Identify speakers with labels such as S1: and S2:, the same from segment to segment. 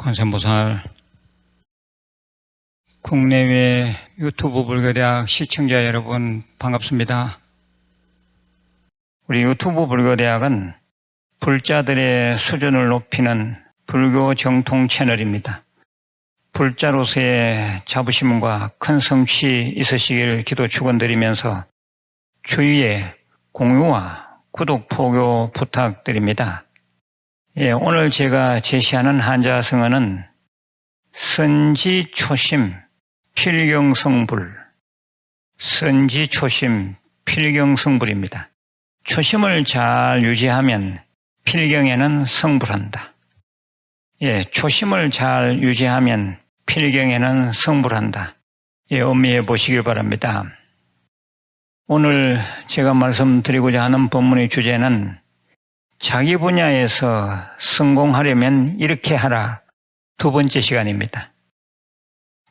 S1: 관세음보살, 국내외 유튜브 불교대학 시청자 여러분 반갑습니다. 우리 유튜브 불교대학은 불자들의 수준을 높이는 불교 정통 채널입니다. 불자로서의 자부심과 큰 성취 있으시길 기도 축원드리면서 주위에 공유와 구독, 포교 부탁드립니다. 오늘 제가 제시하는 한자성어는 선지초심 필경성불, 선지초심 필경성불입니다. 초심을 잘 유지하면 필경에는 성불한다. 초심을 잘 유지하면 필경에는 성불한다. 음미해 보시길 바랍니다. 오늘 제가 말씀드리고자 하는 본문의 주제는 자기 분야에서 성공하려면 이렇게 하라. 두 번째 시간입니다.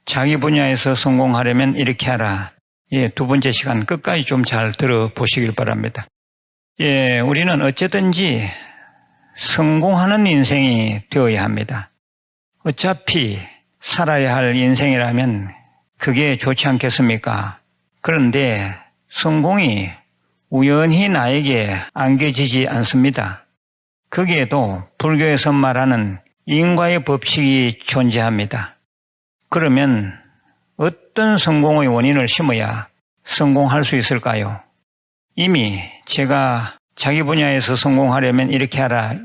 S1: 자기 분야에서 성공하려면 이렇게 하라. 두 번째 시간 끝까지 좀 잘 들어보시길 바랍니다. 우리는 어쨌든지 성공하는 인생이 되어야 합니다. 어차피 살아야 할 인생이라면 그게 좋지 않겠습니까? 그런데 성공이 우연히 나에게 안겨지지 않습니다. 거기에도 불교에서 말하는 인과의 법칙이 존재합니다. 그러면 어떤 성공의 원인을 심어야 성공할 수 있을까요? 이미 제가 자기 분야에서 성공하려면 이렇게 하라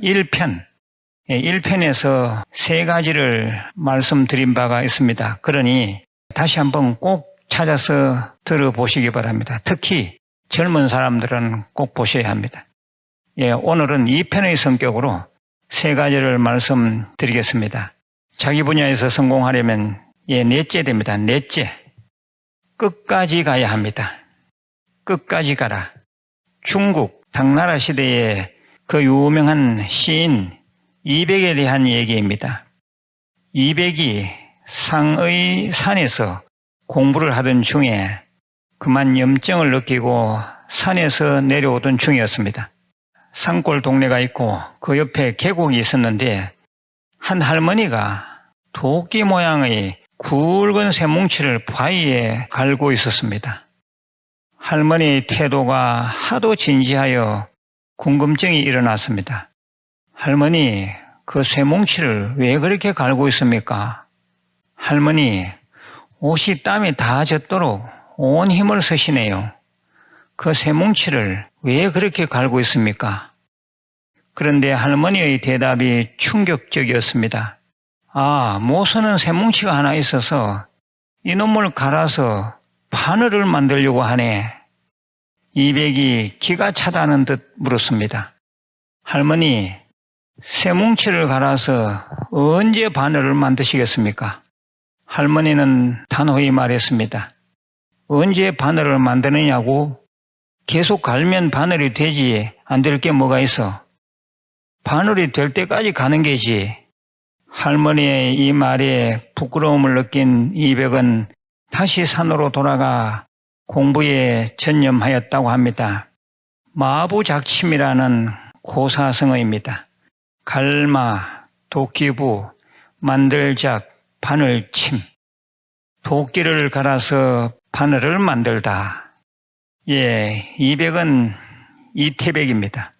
S1: 1편에서 세 가지를 말씀드린 바가 있습니다. 그러니 다시 한번 꼭 찾아서 들어보시기 바랍니다. 특히 젊은 사람들은 꼭 보셔야 합니다. 오늘은 2편의 성격으로 세 가지를 말씀드리겠습니다. 자기 분야에서 성공하려면 넷째 됩니다. 넷째. 끝까지 가야 합니다. 끝까지 가라. 중국 당나라 시대의 그 유명한 시인 이백에 대한 얘기입니다. 이백이 상의 산에서 공부를 하던 중에 그만 염증을 느끼고 산에서 내려오던 중이었습니다. 산골 동네가 있고 그 옆에 계곡이 있었는데 한 할머니가 도끼 모양의 굵은 쇠뭉치를 바위에 갈고 있었습니다. 할머니의 태도가 하도 진지하여 궁금증이 일어났습니다. 할머니, 그 쇠뭉치를 왜 그렇게 갈고 있습니까? 할머니, 옷이 땀이 다 젖도록 온 힘을 쓰시네요. 그 쇠뭉치를 왜 그렇게 갈고 있습니까? 그런데 할머니의 대답이 충격적이었습니다. 못 쓰는 쇠뭉치가 하나 있어서 이놈을 갈아서 바늘을 만들려고 하네. 이백이 기가 차다는 듯 물었습니다. 할머니, 쇠뭉치를 갈아서 언제 바늘을 만드시겠습니까? 할머니는 단호히 말했습니다. 언제 바늘을 만드느냐고? 계속 갈면 바늘이 되지 안 될 게 뭐가 있어? 바늘이 될 때까지 가는 게지. 할머니의 이 말에 부끄러움을 느낀 이백은 다시 산으로 돌아가 공부에 전념하였다고 합니다. 마부작침이라는 고사성어입니다. 갈마, 도끼부, 만들작, 바늘침. 도끼를 갈아서 바늘을 만들다. 이백은 이태백입니다.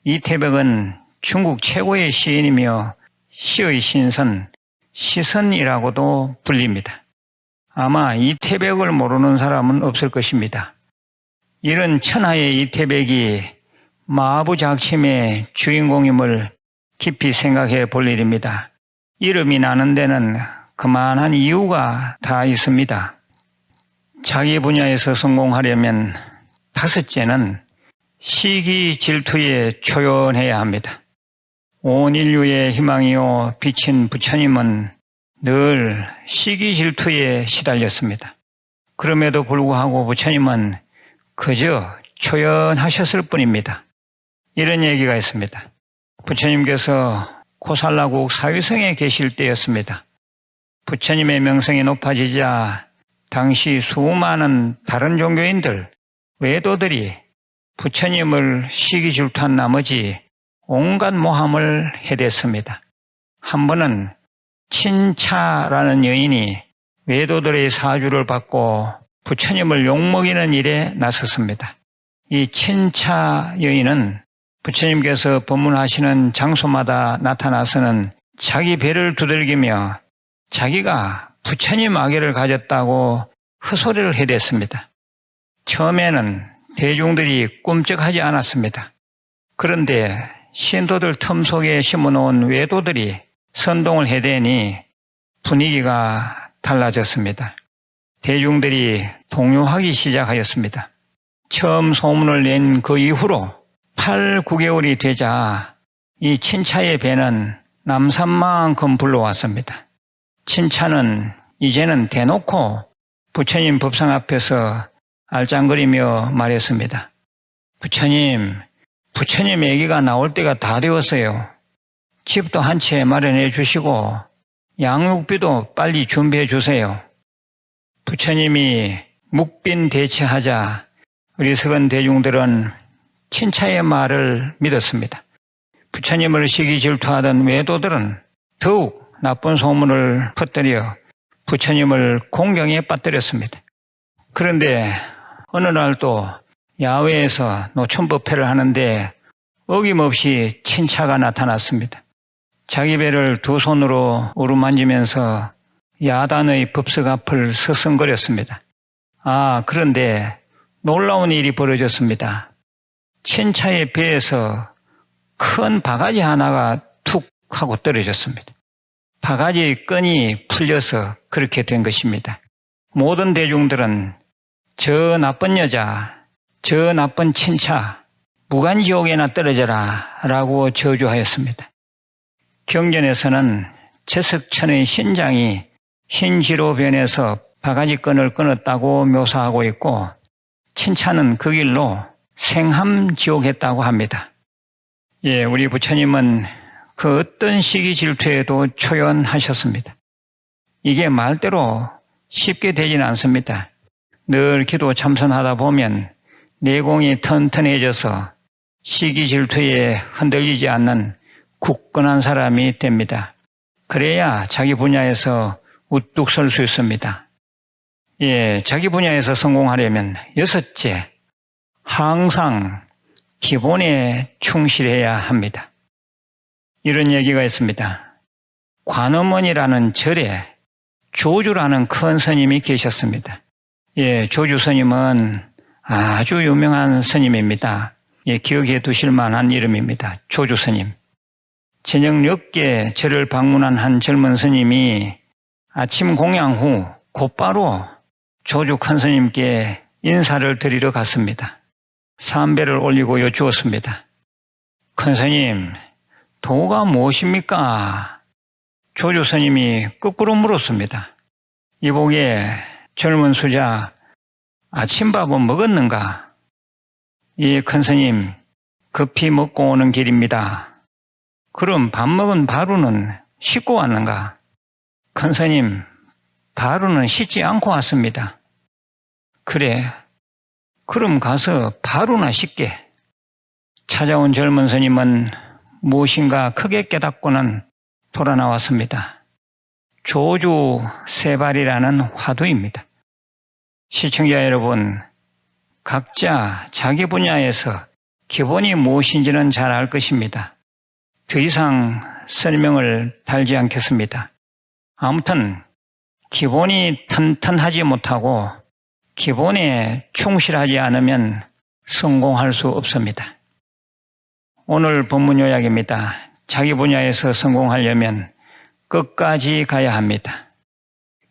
S1: 이태백은 중국 최고의 시인이며 시의 신선, 시선이라고도 불립니다. 아마 이태백을 모르는 사람은 없을 것입니다. 이런 천하의 이태백이 마부작침의 주인공임을 깊이 생각해 볼 일입니다. 이름이 나는 데는 그만한 이유가 다 있습니다. 자기 분야에서 성공하려면 다섯째는 시기 질투에 초연해야 합니다. 온 인류의 희망이요 빛인 부처님은 늘 시기 질투에 시달렸습니다. 그럼에도 불구하고 부처님은 그저 초연하셨을 뿐입니다. 이런 얘기가 있습니다. 부처님께서 고살라국 사위성에 계실 때였습니다. 부처님의 명성이 높아지자 당시 수많은 다른 종교인들, 외도들이 부처님을 시기 질투한 나머지 온갖 모함을 해댔습니다. 한 번은 친차라는 여인이 외도들의 사주를 받고 부처님을 욕먹이는 일에 나섰습니다. 이 친차 여인은 부처님께서 법문하시는 장소마다 나타나서는 자기 배를 두들기며 자기가 부처님 아기를 가졌다고 헛소리를 해댔습니다. 처음에는 대중들이 꿈쩍하지 않았습니다. 그런데 신도들 틈 속에 심어놓은 외도들이 선동을 해대니 분위기가 달라졌습니다. 대중들이 동요하기 시작하였습니다. 처음 소문을 낸 그 이후로 8, 9개월이 되자 이 친차의 배는 남산만큼 불러왔습니다. 친차는 이제는 대놓고 부처님 법상 앞에서 알짱거리며 말했습니다. 부처님 아기가 나올 때가 다 되었어요. 집도 한 채 마련해 주시고 양육비도 빨리 준비해 주세요. 부처님이 묵빈 대처하자 어리석은 대중들은 친차의 말을 믿었습니다. 부처님을 시기 질투하던 외도들은 더욱 나쁜 소문을 퍼뜨려 부처님을 공경에 빠뜨렸습니다. 그런데 어느 날 또 야외에서 노천법회를 하는데 어김없이 친차가 나타났습니다. 자기 배를 두 손으로 어루만지면서 야단의 법석 앞을 서성거렸습니다. 그런데 놀라운 일이 벌어졌습니다. 친차의 배에서 큰 바가지 하나가 툭 하고 떨어졌습니다. 바가지의 끈이 풀려서 그렇게 된 것입니다. 모든 대중들은 저 나쁜 여자, 저 나쁜 친차, 무간지옥에나 떨어져라 라고 저주하였습니다. 경전에서는 채석천의 신장이 흰지로 변해서 바가지끈을 끊었다고 묘사하고 있고 친차는 그 길로 생함지옥했다고 합니다. 우리 부처님은 그 어떤 시기 질투에도 초연하셨습니다. 이게 말대로 쉽게 되지는 않습니다. 늘 기도 참선하다 보면 내공이 튼튼해져서 시기 질투에 흔들리지 않는 굳건한 사람이 됩니다. 그래야 자기 분야에서 우뚝 설 수 있습니다. 자기 분야에서 성공하려면 여섯째, 항상 기본에 충실해야 합니다. 이런 얘기가 있습니다. 관음원이라는 절에 조주라는 큰 스님이 계셨습니다. 조주 스님은 아주 유명한 스님입니다. 기억해 두실 만한 이름입니다. 조주 스님. 저녁 늦게 절을 방문한 한 젊은 스님이 아침 공양 후 곧바로 조주 큰 스님께 인사를 드리러 갔습니다. 삼배를 올리고 여쭈었습니다. 큰 스님, 도가 무엇입니까? 조주 스님이 거꾸로 물었습니다. 이복에 젊은 수자, 아침밥은 먹었는가? 큰 스님, 급히 먹고 오는 길입니다. 그럼 밥 먹은 바로는 씻고 왔는가? 큰 스님, 바로는 씻지 않고 왔습니다. 그래, 그럼 가서 바로나 씻게. 찾아온 젊은 스님은 무엇인가 크게 깨닫고는 돌아 나왔습니다. 조주 세발이라는 화두입니다. 시청자 여러분, 각자 자기 분야에서 기본이 무엇인지는 잘 알 것입니다. 더 이상 설명을 달지 않겠습니다. 아무튼 기본이 튼튼하지 못하고 기본에 충실하지 않으면 성공할 수 없습니다. 오늘 본문 요약입니다. 자기 분야에서 성공하려면 끝까지 가야 합니다.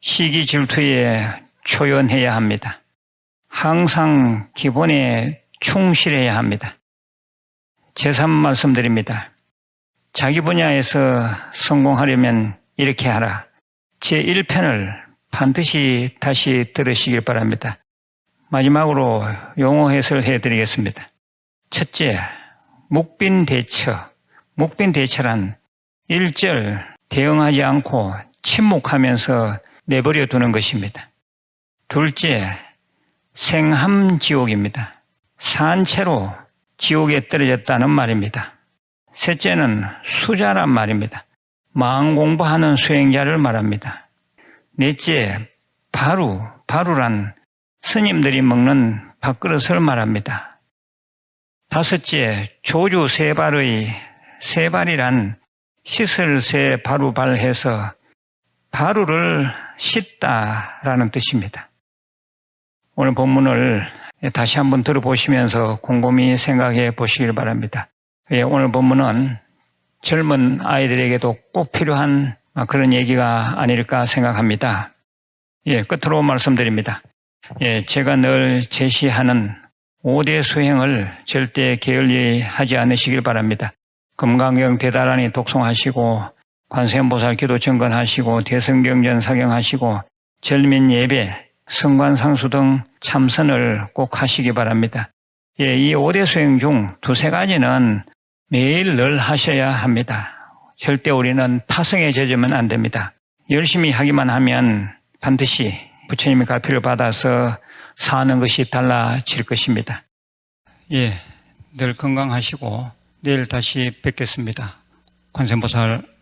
S1: 시기 질투에 초연해야 합니다. 항상 기본에 충실해야 합니다. 제3 말씀드립니다. 자기 분야에서 성공하려면 이렇게 하라. 제1편을 반드시 다시 들으시길 바랍니다. 마지막으로 용어 해설을 해드리겠습니다. 첫째, 묵빈대처. 묵빈대처란 1절 대응하지 않고 침묵하면서 내버려 두는 것입니다. 둘째, 생함지옥입니다. 산채로 지옥에 떨어졌다는 말입니다. 셋째는 수자란 말입니다. 마음 공부하는 수행자를 말합니다. 넷째, 바루란 스님들이 먹는 밥그릇을 말합니다. 다섯째, 조주 세발의 세발이란 씻을 새 바루발해서 바루를 씻다라는 뜻입니다. 오늘 본문을 다시 한번 들어보시면서 곰곰이 생각해 보시길 바랍니다. 오늘 본문은 젊은 아이들에게도 꼭 필요한 그런 얘기가 아닐까 생각합니다. 끝으로 말씀드립니다. 제가 늘 제시하는 5대 수행을 절대 게을리하지 않으시길 바랍니다. 금강경 대단히 독송하시고 관세음보살 기도 증건하시고 대성경전 사경하시고 절민 예배, 성관상수 등 참선을 꼭 하시기 바랍니다. 이 5대 수행 중 두세 가지는 매일 늘 하셔야 합니다. 절대 우리는 타성에 젖으면 안 됩니다. 열심히 하기만 하면 반드시 부처님의 갈피를 받아서 사는 것이 달라질 것입니다. 늘 건강하시고 내일 다시 뵙겠습니다. 관세음보살